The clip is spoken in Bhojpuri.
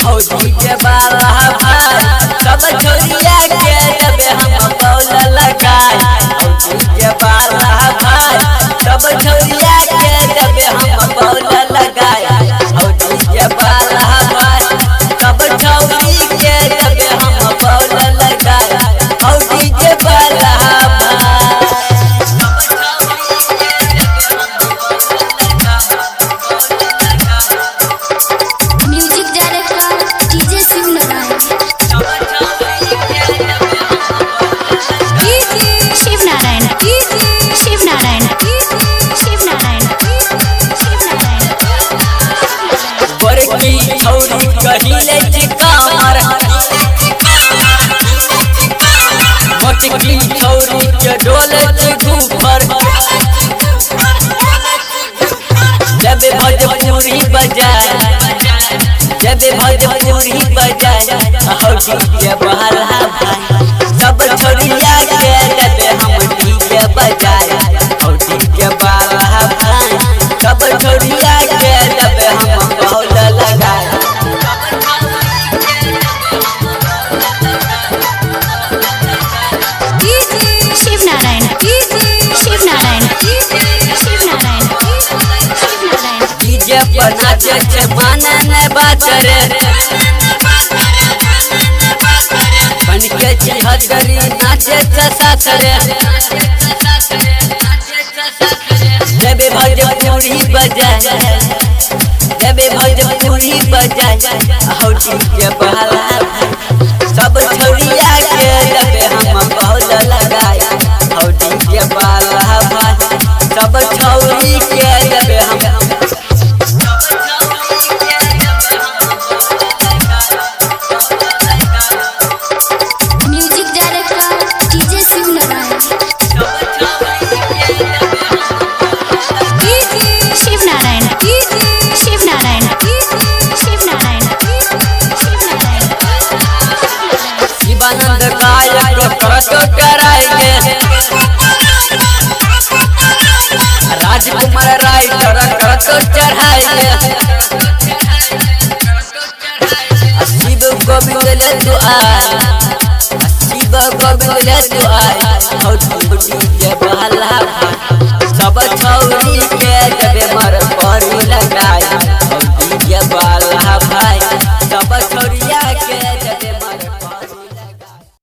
फौजी के बाला भाई सब छोरिया के जब हम बौल लगाए। फौजी के बाला भाई सब छोरिया के जब हम बौल लगाए। फौजी के बाला भाई सब छोरी के जब हम बौल लगाए। फौजी के बाला छौरी कहिले चिकामर मोटकी छौरी के डोले घूपर। जब भोजपुरी बजाए हौजी के बाला भाई सब छोरिया के जब हम डीजे बजाए। हौजी के बाला भाई सब छोरिया के जब हम बौल लगाए। डीजे पर नाचे छे मानने बात रे बन के छिहत्तरी नाचे छे साथ रे। जब भोजपुरी बजाए हौजी के बाला भाई सब छोरिया के जब हम बौल लगाए। हौजी के बाला भाई सब छोरी के जब हम राजकुमार राइटर करतो चढ़ाए। शिव गोविंद ले दुआई हौजी के बाला भाई